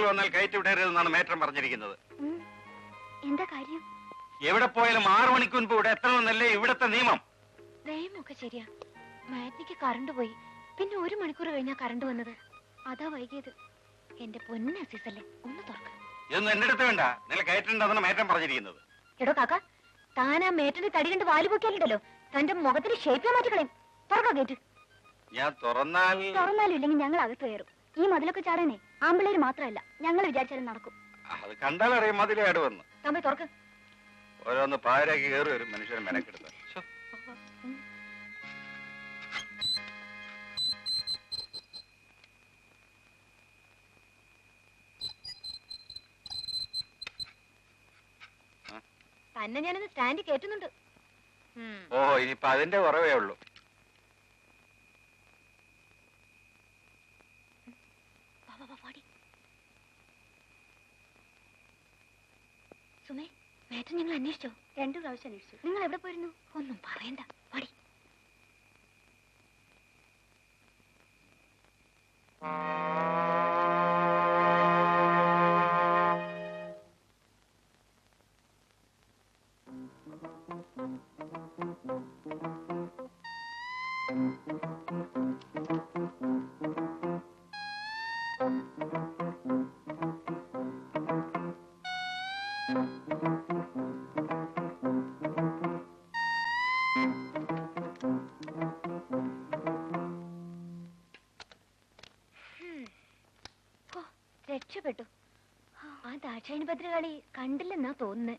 വന്നാൽ കയറ്റി വിടരുതെന്നാണ് മേറ്റം പറഞ്ഞിരിക്കുന്നത്. എന്താ കാര്യം? എവിടെ പോയാലും 6 മണിക്കൂർ മുമ്പ് ഇവിടെ എത്തണമെന്നല്ലേ ഇവിടത്തെ നിയമം. നിയമമൊക്കെ ശരിയാ. മാറ്റിക്ക് കറണ്ട് പോയി, പിന്നെ 1 മണിക്കൂർ കഴിഞ്ഞാ കറണ്ട് വന്നത്. അതാ വൈകിയത്. എന്റെ പൊന്ന അസീസല്ലേ, ഒന്ന് തുറക്ക. ഇതൊന്നും എന്റെ അടുത്ത് വേണ്ട. നിങ്ങൾ കയറ്റുണ്ടെന്നാണ് മേറ്റം പറഞ്ഞിരിക്കുന്നത്. എടോ കാക്ക, താൻ ആ മേറ്റന്റെ തടി കണ്ട് വാല് പൊക്കിയാലുണ്ടല്ലോ, തന്റെ മുഖത്തിന് ഷേപ്പ് മാറ്റിക്കളയും. തുറക്കാ ഗേറ്റ്. ഞാൻ തുറന്നാലും ഇല്ലെങ്കിൽ ഞങ്ങൾ അകത്ത് കയറും. ഈ മതിലൊക്കെ ചാടാനേ ആമ്പിള്ളേര് മാത്രമല്ല, ഞങ്ങൾ വിചാരിച്ചാലും നടക്കും. അത് കണ്ടാലറിയാം മതിലേട് വന്ന്. തമ്പി തുറക്ക്. ഓരോന്ന് പാരാക്കി കയറി വരും മനുഷ്യൻ മെനക്കെടുത്ത. തന്നെ ഞാനിന്ന് സ്റ്റാൻഡ് കേറ്റുന്നുണ്ട്. ഓ, ഇനിയിപ്പൊ അതിന്റെ കുറവേ ഉള്ളൂ. സുമേ, മേറ്റൻ നിങ്ങൾ അന്വേഷിച്ചോ? 2 പ്രാവശ്യം അന്വേഷിച്ചു. നിങ്ങൾ എവിടെ പോയിരുന്നു? ഒന്നും പറയണ്ട, പാടി. രക്ഷപ്പെട്ടു. ആ ദാക്ഷായണി ഭദ്രകാളി കണ്ടില്ലെന്നാ തോന്നുന്നേ.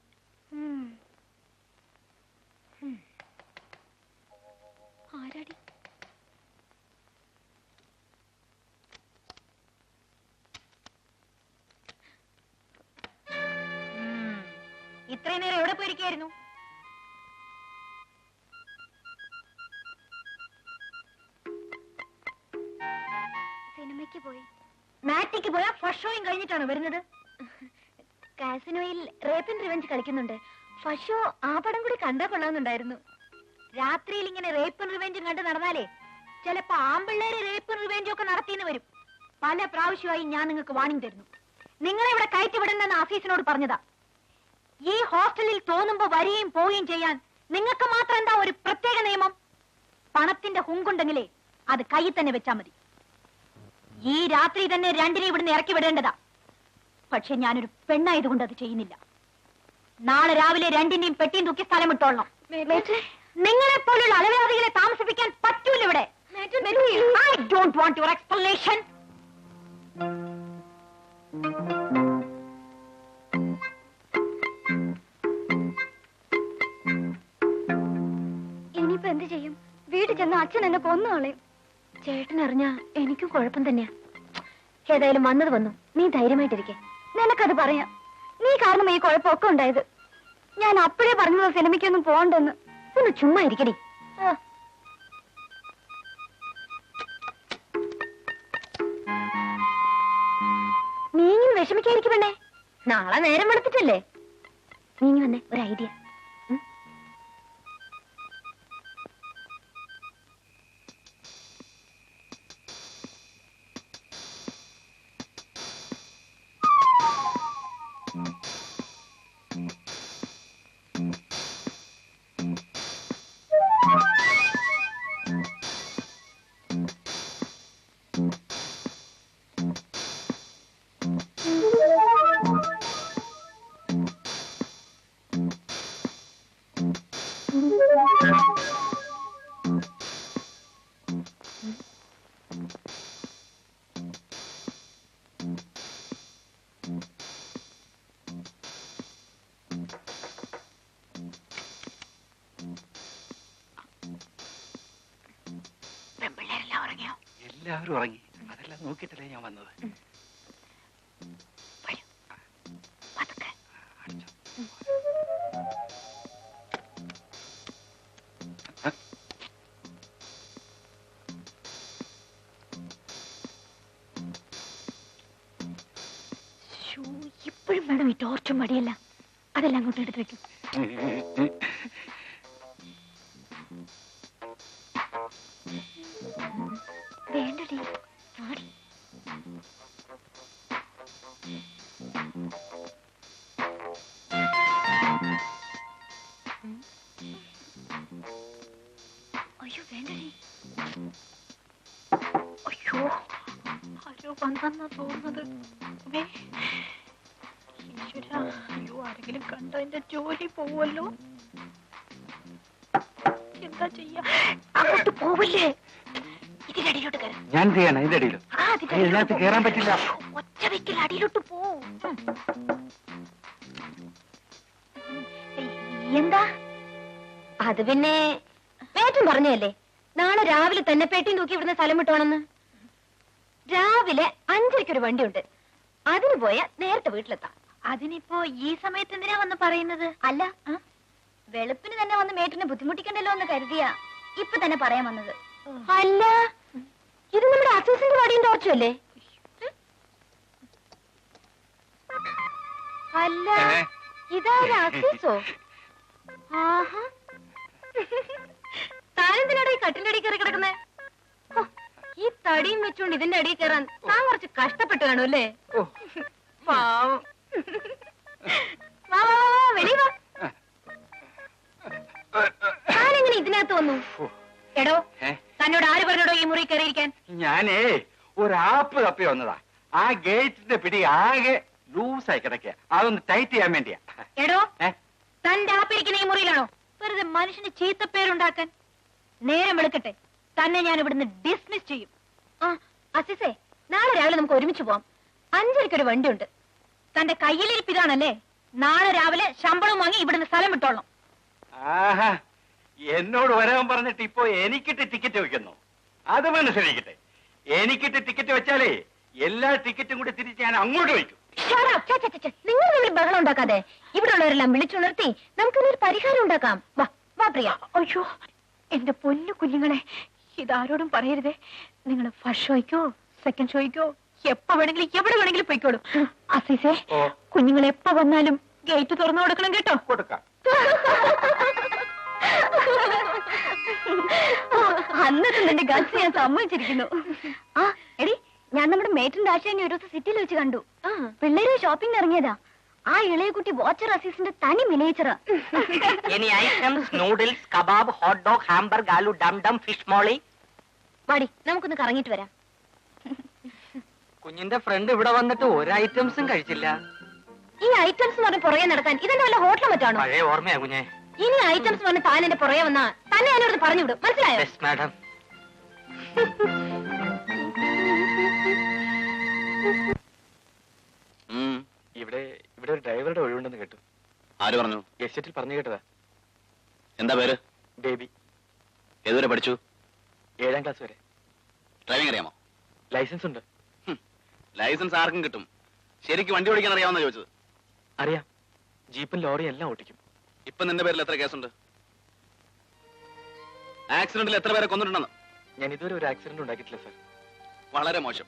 ആരാടി? ഇത്രയും നേരം എവിടെ പോയിരിക്കായിരുന്നു? സിനിമയ്ക്ക് പോയി. മാറ്റിക്ക് പോയാ ഫസ്റ്റ് ഷോയും കഴിഞ്ഞിട്ടാണ് വരുന്നത്. കാസിനോയിൽ റേപ്പ് ആൻഡ് റിവെഞ്ച് കളിക്കുന്നുണ്ട്. ഫസ്റ്റ് ഷോ ആ പടം കൂടി കണ്ടാ കൊള്ളാന്നുണ്ടായിരുന്നു. രാത്രിയിൽ ഇങ്ങനെ റേപ്പ് ആൻഡ് റിവെഞ്ചും കണ്ട് നടന്നാലേ ചിലപ്പോ ആമ്പിള്ളേര് റേപ്പ് ആൻഡ് റിവെഞ്ചും ഒക്കെ നടത്തിയെന്ന് വരും. പല പ്രാവശ്യമായി ഞാൻ നിങ്ങൾക്ക് വാണിംഗ് തരുന്നു. നിങ്ങളെ ഇവിടെ കയറ്റിവിടണമെന്ന് ആഫീസിനോട് പറഞ്ഞതാ. ഈ ഹോസ്റ്റലിൽ തോന്നുമ്പോ വരികയും പോവുകയും ചെയ്യാൻ നിങ്ങൾക്ക് മാത്രം എന്താ ഒരു പ്രത്യേക നിയമം? പണത്തിന്റെ ഹുങ്കുണ്ടെങ്കിലേ അത് കയ്യിൽ തന്നെ വെച്ചാ മതി. ഈ രാത്രി തന്നെ 2 ഇവിടുന്ന് ഇറക്കി വിടേണ്ടതാ. പക്ഷെ ഞാനൊരു പെണ്ണായതുകൊണ്ട് അത് ചെയ്യുന്നില്ല. നാളെ രാവിലെ 2 പെട്ടിയും തൂക്കി സ്ഥലം വിട്ടോളണം. നിങ്ങളെ പോലുള്ള അലവലാദികളെ താമസിപ്പിക്കാൻ പറ്റൂല ഇവിടെ. I don't want your explanation. ഇനിയിപ്പോ എന്ത് ചെയ്യും? വീട്ടിൽ ചെന്ന് അച്ഛൻ എന്നെ കൊന്നുകളയും. ചേട്ടനറിഞ്ഞാ എനിക്കും കുഴപ്പം തന്നെയാ. ഏതായാലും വന്നത് വന്നു. നീ ധൈര്യമായിട്ടിരിക്കെ. നിനക്കത് പറയാം. നീ കാരണം ഈ കുഴപ്പമൊക്കെ ഉണ്ടായത്. ഞാൻ അപ്പോഴേ പറഞ്ഞത് സിനിമയ്ക്കൊന്നും പോകണ്ടെന്ന്. ഒന്ന് ചുമ്മാ ഇരിക്കടി. നീയും വിഷമിക്കായിരിക്കും പെണ്ണേ. നാളെ നേരം വെളുത്തിട്ടല്ലേ. നീങ്ങി വന്നേ, ഒരു ഐഡിയ. എല്ലാവരും ഉറങ്ങി. അതെല്ലാം നോക്കിയിട്ടല്ലേ ഞാൻ വന്നത്. ഇപ്പോഴും വേണം ഈ ടോർച്ചും മടിയല്ല. അതെല്ലാം അങ്ങോട്ട് എടുത്ത് വെക്കും. വേണ്ടടി. അയ്യോ, ആരോ വന്നെന്നാ തോന്നുന്നത്. അയ്യോ, ആരെങ്കിലും കണ്ട എന്റെ ജോലി പോവല്ലോ. എന്താ ചെയ്യാ? അങ്ങോട്ട് പോവില്ലേ? ഇതിന്റെ അടിയിലോട്ട് കയറാം. ഞാൻ ചെയ്യണം ഇതിന്റെ അടിയിലോ? ഇതിനകത്ത് കയറാൻ പറ്റില്ല. ഒറ്റ വെക്കൽ അടിയിലോട്ട് പോ. എന്താ അത്? പിന്നെ പേറ്റും പറഞ്ഞല്ലേ നാളെ രാവിലെ തന്നെ പേട്ടിയും തൂക്കി ഇവിടുന്ന് സ്ഥലം വിട്ടോണെന്ന്. രാവിലെ 5:30 വണ്ടിയുണ്ട്, അതിന് പോയാ നേരത്തെ വീട്ടിലെത്താം. അതിനിപ്പോ ഈ സമയത്ത് എന്തിനാ വന്ന് പറയുന്നത്? അല്ല, വെളുപ്പിന് തന്നെ വന്ന് മേട്ടിനെ ബുദ്ധിമുട്ടിക്കണ്ടല്ലോ എന്ന് കരുതിയാ ഇപ്പൊ തന്നെ പറയാൻ വന്നത്. അല്ല, ഇത് നമ്മുടെ അസീസിന്റെ വടിയും ടോർച്ചും അല്ല, ഇതാര് അസീസോ? ആഹാ, താനെന്തിനാണ് ഈ കട്ടിന്റെ അടിയിൽ കയറി കിടക്കുന്നേ? ഈ തടിയും വെച്ചോണ്ട് ഇതിന്റെ അടിയിൽ കയറാൻ താൻ കുറച്ച് കഷ്ടപ്പെട്ട് കാണും അല്ലേ? പാവം. വാ, വെളി വാ. താനെങ്ങനെ ഇതിനകത്ത് വന്നു? എടോ, തന്നോട് ആര് പറഞ്ഞോടോ ഈ മുറി കയറിയിരിക്കാൻ? ഞാനേ ഒരു ആപ്പ് തപ്പി വന്നതാ. ആ ഗേറ്റിന്റെ പിടി ആകെ ലൂസായി കിടക്കുക, അതൊന്ന് ടൈറ്റ് ചെയ്യാൻ വേണ്ടിയാ. എടോ, തന്റെ ആപ്പിരിക്കുന്ന ഈ മുറിയിലാണോ വെറുതെ മനുഷ്യന് ചീത്തപ്പേരുണ്ടാക്കാൻ? നേരം വെളുക്കട്ടെ, തന്നെ ഞാൻ ഇവിടുന്ന് ഡിസ്മിസ് ചെയ്യും. ആ അസിസേ, നാളെ രാവിലെ നമുക്ക് ഒരുമിച്ച് പോവാം. 5:30 വണ്ടിയുണ്ട്. തന്റെ കയ്യിലിരിപ്പ് ഇതാണല്ലേ? നാളെ രാവിലെ ശമ്പളം വാങ്ങി ഇവിടുന്ന് സ്ഥലം വിട്ടോളണം. ആഹാ, എന്നോട് വരാൻ പറഞ്ഞിട്ട് ഇപ്പൊ എനിക്കിട്ട് ടിക്കറ്റ് വെക്കുന്നു. അത് മനസ്സിലാക്കട്ടെ. എനിക്കിട്ട് ടിക്കറ്റ് വെച്ചാലേ എല്ലാ ടിക്കറ്റും കൂടി തിരിച്ച് ഞാൻ അങ്ങോട്ട് വയ്ക്കും. നിങ്ങൾ ബഹളം ഉണ്ടാക്കാതെ ഇവിടെ ഉള്ളവരെല്ലാം വിളിച്ചുണർത്തി നമുക്കിതൊരു പരിഹാരം ഉണ്ടാക്കാം. വാ വാ പ്രിയ. അയ്യോ, എന്റെ പൊന്നു കുഞ്ഞുങ്ങളെ, ഇതാരോടും പറയരുതേ. നിങ്ങൾ ഫസ്റ്റ് ഷോയ്ക്കോ സെക്കൻഡ് ഷോയ്ക്കോ എപ്പോ വേണമെങ്കിലും എവിടെ വേണമെങ്കിലും പോയിക്കോളൂ. അസീസേ, കുഞ്ഞുങ്ങൾ എപ്പോ വന്നാലും ഗേറ്റ് തുറന്നു കൊടുക്കണം കേട്ടോ. കൊടുക്കാം. അന്നത്തെ നിന്റെ ഗൾഫ് ഞാൻ സമ്മതിച്ചിരിക്കുന്നു. ആ എടി, ഞാൻ നമ്മുടെ മേറ്റിന്റെ ആശാനെ ഒരു ദിവസം സിറ്റിയിൽ വെച്ച് കണ്ടു. പിള്ളേര് ഷോപ്പിംഗ് ഇറങ്ങിയതാ. ആ ഇളയ കുട്ടി വാച്ചർ അസീസിന്റെ തനി മിനിയേച്ചറാ. Any items, noodles, kebab, hot dog, hamburger, aloo dum dum, fish molly. വാടി, നമുക്കൊന്ന് കറങ്ങിട്ട് വരാം. കുഞ്ഞിന്റെ ഫ്രണ്ട് ഇവിടെ വന്നിട്ട് ഒരു ഐറ്റംസും കഴിച്ചില്ല. ഈ ഐറ്റംസ് എന്ന് പറഞ്ഞ് പുറകെ നടക്കാൻ ഇതെന്നെ വല്ല ഹോട്ടലും മറ്റാണോ? പഴയ ഓർമ്മയാ കുഞ്ഞെ. ഇനി ഐറ്റംസ് പറഞ്ഞ് താൻ എന്റെ പുറകെ വന്നാ തന്നെ ഞാനോട് പറഞ്ഞു വിടും, മനസ്സിലായോ? Yes madam. ഇവിടെ ഒരു ഡ്രൈവറുടെ ഒഴിവുണ്ടെന്ന് കേട്ടു. ആര് പറഞ്ഞു? എസ്റ്റേറ്റിൽ പറഞ്ഞു കേട്ടതാ. എന്താ പേര്? ബേബി. ഏതുവരെ പഠിച്ചു? 7ാം ക്ലാസ് വരെ. ഡ്രൈവിംഗ് അറിയാമോ? ലൈസൻസ് ഉണ്ട്. ലൈസൻസ് ആർക്കും കിട്ടും. ശരിക്ക് വണ്ടി ഓടിക്കാൻ അറിയാമെന്നാ ചോദിച്ചത്. അറിയാം, ജീപ്പും ലോറിയും എല്ലാം ഓടിക്കും. ഇപ്പൊ നിന്റെ പേരിൽ എത്ര കേസുണ്ട്? ആക്സിഡന്റിൽ എത്ര പേരെ കൊന്നിട്ടുണ്ടെന്ന്? ഞാൻ ഇതുവരെ ഒരു ആക്സിഡന്റ് ഉണ്ടാക്കിയിട്ടില്ല സാർ. വളരെ മോശം.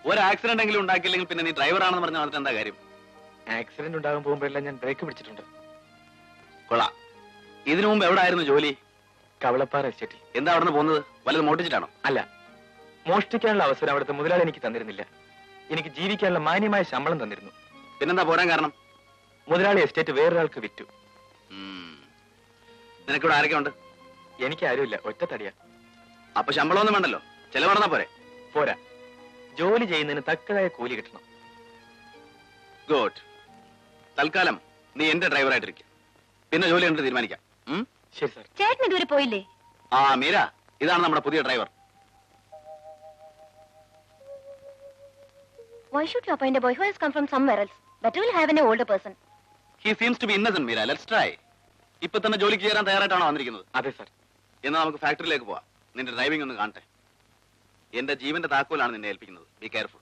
ഒരു ആക്സിഡന്റ് എങ്കിലും ഉണ്ടാക്കിയില്ലെങ്കിൽ പിന്നെ നീ ഡ്രൈവർ ആണെന്ന് പറഞ്ഞാൽ നടന്നിട്ട് എന്താ കാര്യം? ആക്സിഡന്റ് ഉണ്ടാകാൻ പോകുമ്പോഴെല്ലാം ഞാൻ ബ്രേക്ക് പിടിച്ചിട്ടുണ്ട്. കൊള്ളാം. ഇതിനു മുമ്പ് എവിടെ ആയിരുന്നു ജോലി? കവളപ്പാറ എസ്റ്റേറ്റിൽ. എന്താ അവിടെ നിന്ന് പോകുന്നത്? വല്ലതും മോട്ടിച്ചിട്ടാണോ? അല്ല, മോഷ്ടിക്കാനുള്ള അവസരം അവിടുത്തെ മുതലാളി എനിക്ക് തന്നിരുന്നില്ല. എനിക്ക് ജീവിക്കാനുള്ള മാന്യമായ ശമ്പളം തന്നിരുന്നു. പിന്നെന്താ പോരാൻ കാരണം? മുതലാളി എസ്റ്റേറ്റ് വേറൊരാൾക്ക് വിറ്റു. നിനക്കിവിടെ ആരൊക്കെ ഉണ്ട്? എനിക്ക് ആരുമില്ല, ഒറ്റ തടിയാ. അപ്പൊ ശമ്പളമൊന്നും വേണ്ടല്ലോ, ചെലവടന്നാ പോരെ? പോരാ, ജോലി ചെയ്യുന്നതിന് തക്കതായ കൂലി കിട്ടണം. ഗുഡ്. തൽക്കാലം നീ എന്റെ ഡ്രൈവറായിട്ടിരിക്കും. പിന്നെ ജോലി കണ്ടിട്ട് തീരുമാനിക്കാം. ശരി സാർ. ചേട്ടൻ ഇതുവരെ പോയില്ലേ? ആ മീര, ഇതാണ് നമ്മുടെ പുതിയ driver. Why should you appoint a boy who has come from somewhere else? Better will have an older person. He seems to be innocent, Meera. Let's try. ഇപ്പൊ തന്നെ ജോലിക്ക് ചേരാൻ തയ്യാറായിട്ടാണോ വന്നിരിക്കുന്നത്? അതെ സാർ. എന്നാൽ നമുക്ക് ഫാക്ടറിയിലേക്ക് പോവാം. നിന്റെ ഡ്രൈവിംഗ് ഒന്ന് കാണട്ടെ. എന്റെ ജീവന്റെ താക്കോലാണ് നിന്നെ ഏൽപ്പിക്കുന്നത്. Be careful.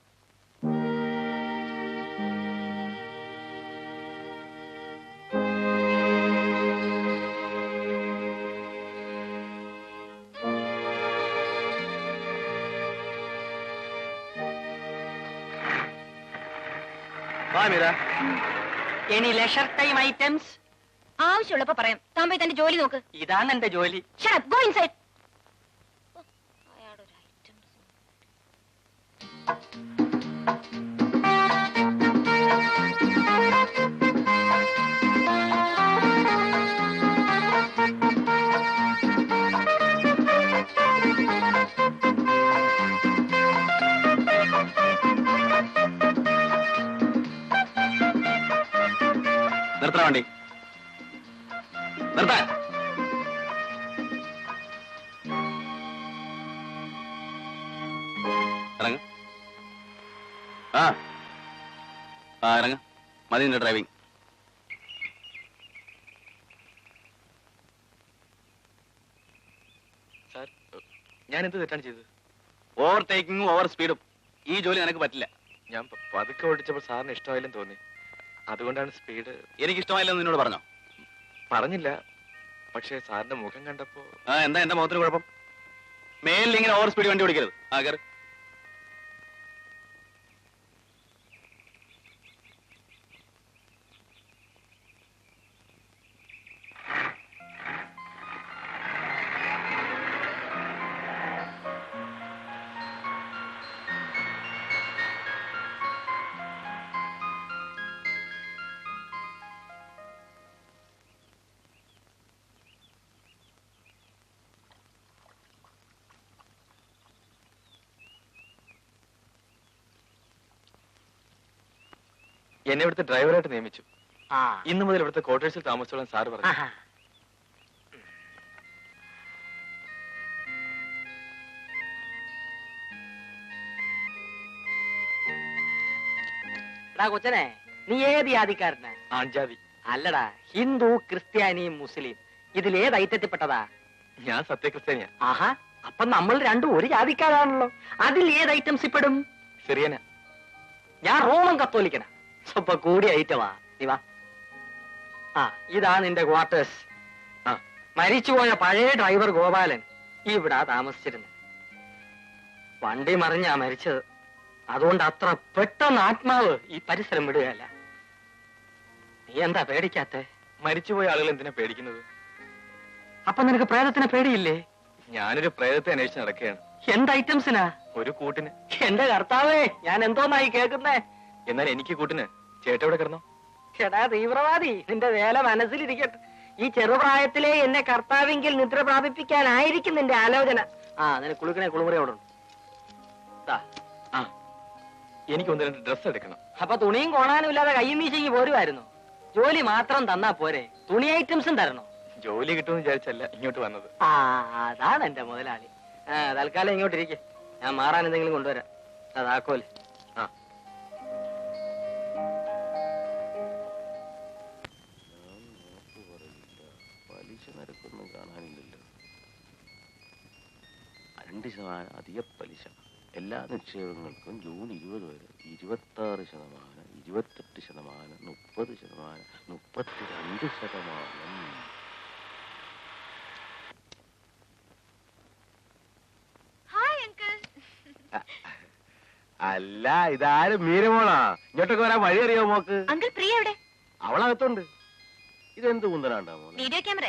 Bye, Meera. Any leisure time items? ആവശ്യമുള്ളപ്പോ പറയാം. താൻ പോയി തന്റെ ജോലി നോക്ക്. ഇതാണ് എന്റെ ജോലി. Shut up, go inside. നിർത്തണ വണ്ടി, നിർത്താൻ. ഇറങ്ങ. ഇറങ്ങ. മതി നിന്റെ ഡ്രൈവിംഗ്. സാർ, ഞാൻ എന്ത് തെറ്റാണ് ചെയ്തത്? ഓവർ ടേക്കിങ്ങും ഓവർ സ്പീഡും ഈ ജോലി നിനക്ക് പറ്റില്ല. ഞാൻ പതുക്കെ ഓടിച്ചപ്പോൾ സാറിന് ഇഷ്ടമായില്ലെന്ന് തോന്നി, അതുകൊണ്ടാണ് സ്പീഡ്. എനിക്ക് ഇഷ്ടമായില്ലെന്ന് നിന്നോട് പറഞ്ഞോ? പറഞ്ഞില്ല, പക്ഷേ സാറിന്റെ മുഖം കണ്ടപ്പോ. എന്താ എന്റെ മുഖത്തിന് കുഴപ്പം? മേലിൽ ഇങ്ങനെ ഓവർ സ്പീഡ് വണ്ടി ഓടിക്കരുത്. കയറി. എന്നെ ഇവിടുത്തെ ഡ്രൈവറായിട്ട് നിയമിച്ചു. ആ ഇന്നു മുതൽ ഇവിടുത്തെ ക്വാർട്ടേഴ്സിൽ താമസിച്ചോളാൻ സാറ് പറഞ്ഞു. ആഹാ. എടാ കൊച്ചനെ, നീ ഏത് ജാതിക്കാരനാ? ആൺജാതി. അല്ലടാ, ഹിന്ദു, ക്രിസ്ത്യാനി, മുസ്ലിം, ഇതിലേത് ഐറ്റത്തിൽപ്പെട്ടതാ? ഞാൻ സത്യക്രിസ്ത്യാനിയാ. ആഹാ, അപ്പൊ നമ്മൾ രണ്ടും ഒരു ജാതിക്കാരാണല്ലോ. അതിൽ ഏത് ഐറ്റംസ് ഇപ്പെടും? സിറിയന. ഞാൻ റോമൻ കത്തോലിക്കനാ. സ്വപ്പം കൂടിയ ഐറ്റമാ. നീ വാ. ആ, ഇതാ നിന്റെ ക്വാർട്ടേഴ്സ്. ആ, മരിച്ചുപോയ പഴയ ഡ്രൈവർ ഗോപാലൻ ഇവിടാ താമസിച്ചിരുന്നു. വണ്ടി മറിഞ്ഞാ മരിച്ചത്. അതുകൊണ്ട് അത്ര പെട്ടെന്ന് ആത്മാവ് ഈ പരിസരം വിടുകയല്ല. നീ എന്താ പേടിക്കാത്തെ? മരിച്ചുപോയ ആളുകൾ എന്തിനാ പേടിക്കുന്നത്? അപ്പൊ നിനക്ക് പ്രേതത്തിനെ പേടിയില്ലേ? ഞാനൊരു പ്രേതത്തെ അന്വേഷിച്ച് നടക്കുകയാണ്. എന്ത് ഐറ്റംസിനാ? ഒരു കൂട്ടിന്. എന്റെ കർത്താവേ, ഞാൻ എന്തോന്നായി കേൾക്കുന്നേ. എന്നാൽ എനിക്ക് കൂട്ടിന് ചേട്ടവിടെ കിടന്നോ? എടാ തീവ്രവാദി, നിന്റെ വേല മനസ്സിലിരിക്കട്ടെ. ഈ ചെറുപ്രായത്തിലെ എന്നെ കർത്താവെങ്കിൽ നിദ്ര പ്രാപിപ്പിക്കാനായിരിക്കും നിന്റെ ആലോചന. ആ, നിനക്ക് കുളിക്കണേ കുളിമുറി അവിടെ ഉണ്ട്. ആ, എനിക്ക് ഒന്ന് രണ്ട് ഡ്രസ് എടുക്കണം. അപ്പൊ തുണിയും കോണാനും ഇല്ലാതെ കയ്യും വീശിങ്ങി പോരുമായിരുന്നു. ജോലി മാത്രം തന്നാ പോരെ, തുണി ഐറ്റംസും തരണോ? ജോലി കിട്ടുമെന്ന് വിചാരിച്ചല്ല ഇങ്ങോട്ട് വന്നത്. ആ, അതാണ് എന്റെ മുതലാളി. തൽക്കാലം ഇങ്ങോട്ടിരിക്കെ, ഞാൻ മാറാൻ എന്തെങ്കിലും കൊണ്ടുവരാം. അതാക്കോല്. ആ, പലിശ നിരക്കൊന്നും കാണാനില്ലല്ലോ. 2% അധിക പലിശ. എല്ലാ നിക്ഷേപങ്ങൾക്കും ജൂൺ 20 വരെ 26%, 28%, 30%, 32%. Hi uncle. അല്ല, ഇതാരും മീരമോളാ? ഇങ്ങോട്ടൊക്കെ വരാൻ വഴി അറിയോ മോക്ക്? അങ്കിൾ പ്രിയ എവിടെ? അവളകത്തുണ്ട്. ഇതെന്ത് കുന്തനാണ്ടാ മോനെ? Video camera.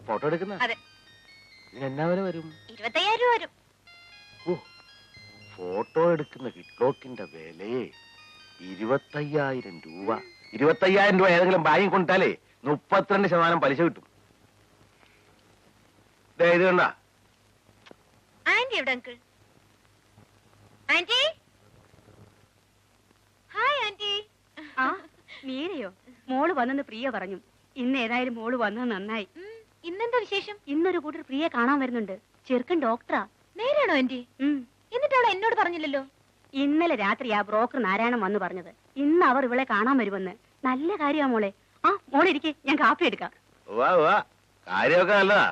ഫോട്ടോ എടുക്കുന്ന? അതെ. ഇതിനെന്നാ വില വരും? 25,000 രൂപ വരും. ഓ, ഫോട്ടോ എടുക്കുന്ന കിറ്റ്ലോക്കിന്റെ വിലയെ 25,000 രൂപ. 25,000 രൂപ ഏതെങ്കിലും ബാങ്കിൽ കൊണ്ടിട്ടാലേ 32% പലിശ കിട്ടും. ഇത് കണ്ട? ആന്റി എവിടെ അങ്കിൾ? Anti, hi aunty. ആ, മീരയോ? മോള് വന്നെന്ന് പ്രിയ പറഞ്ഞു. ഇന്ന് ഏതായാലും മോള് വന്നത് നന്നായി. ഇന്നെന്താ വിശേഷം? ഇന്നൊരു കൂട്ടർ പ്രിയെ കാണാൻ വരുന്നുണ്ട്. ചെറുക്കൻ ഡോക്ടറാ. നേരാണോ ആന്റി? എന്നിട്ട് അവൾ എന്നോട് പറഞ്ഞില്ലല്ലോ. ഇന്നലെ രാത്രി ആ ബ്രോക്കർ നാരായണൻ വന്നു പറഞ്ഞത്. ഇന്ന് അവർ ഇവളെ കാണാൻ വരുമെന്ന്. നല്ല കാര്യമാ മോളെ. ആ, മോളെ ഇരിക്കെ, ഞാൻ കാപ്പി എടുക്കാം. കാര്യമൊക്കെ നല്ലതാ,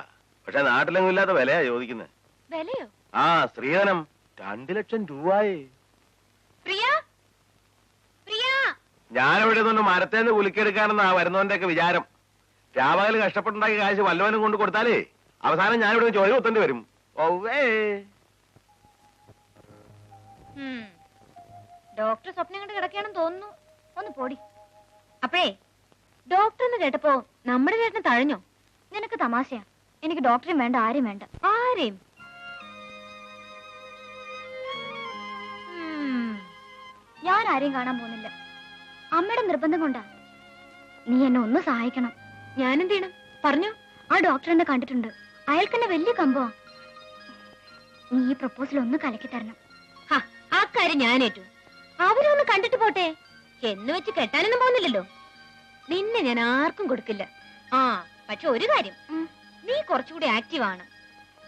പക്ഷെ നാട്ടിലെങ്ങും ഇല്ലാത്ത വിലയാ ചോദിക്കുന്നത്. വിലയോ? ആ, സ്ത്രീധനം 2 ലക്ഷം രൂപയെ. പ്രിയ, പ്രിയ. ഞാനിവിടെ നിന്ന് മരത്തേന്ന് കുലുക്കിയെടുക്കാനെന്നാ വരുന്നവന്റെ ഒക്കെ വിചാരം. രാപകല് കഷ്ടപ്പെട്ടുണ്ടാക്കിയ കാശ് വല്ലവനും കൊണ്ട് കൊടുത്താലേ അവസാനം ഞാനിവിടെ ചോര കുത്തേണ്ടി വരും. ഓവേ, ഡോക്ടർ സ്വപ്നം കണ്ട് കിടക്കുകയാണെന്ന് തോന്നുന്നു. ഒന്ന് പോടി. അപ്പഴേ ഡോക്ടർ എന്ന് കേട്ടപ്പോ നമ്മുടെ ചേട്ടന് തഴഞ്ഞോ? നിനക്ക് തമാശയാ. എനിക്ക് ഡോക്ടറെയും വേണ്ട, ആരെയും വേണ്ട, ആരെയും. ഞാൻ ആരെയും കാണാൻ പോകുന്നില്ല. അമ്മയുടെ നിർബന്ധം കൊണ്ടാ. നീ എന്നെ ഒന്ന് സഹായിക്കണം. ഞാൻ എന്ത് ചെയ്യണം? പറഞ്ഞു. ആ ഡോക്ടർ എന്നെ കണ്ടിട്ടുണ്ട്. അയാൾക്കെന്നെ വലിയ കമ്പമാ. നീ ഈ പ്രപ്പോസൽ ഒന്ന് കലക്കി തരണം. ആ കാര്യം ഞാൻ ഏറ്റു. അവരൊന്ന് കണ്ടിട്ട് പോട്ടെ. എന്ന് വെച്ച് കെട്ടാനൊന്നും പോകുന്നില്ലല്ലോ. നിന്നെ ഞാൻ ആർക്കും കൊടുക്കില്ല. ആ പക്ഷെ ഒരു കാര്യം, നീ കുറച്ചുകൂടി ആക്റ്റീവ് ആണ്.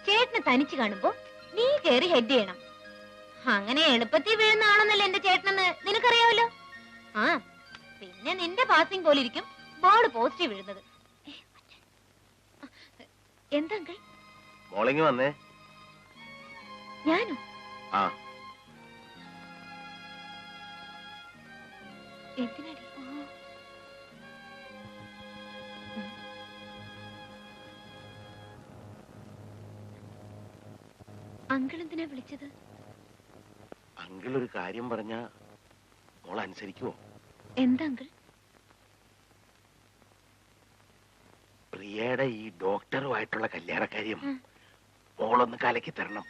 ചേട്ടനെ തനിച്ച് കാണുമ്പോ നീ കേറി ഹെഡ് ചെയ്യണം. അങ്ങനെ എളുപ്പത്തിൽ വീഴുന്ന ആളെന്നല്ല എന്റെ ചേട്ടനെന്ന് നിനക്കറിയാവല്ലോ. ആ പിന്നെ നിന്റെ പാസിംഗ് പോലെ ഇരിക്കും ബോൾ പോസിറ്റീവ് വീഴുന്നത്. എന്താ അങ്കിൾ? മോളിങ് വന്നേ. ഞാനോ? ആ എന്തിനാടി? അങ്കിൾ എന്തിനാ വിളിച്ചത്? അങ്കിൾ ഒരു കാര്യം പറഞ്ഞ മോൾ അനുസരിക്കുവോ? എന്താ അങ്കിൾ? പ്രിയയുടെ ഈ ഡോക്ടറുമായിട്ടുള്ള കല്യാണക്കാര്യം മോളൊന്ന് കലക്കി തരണം.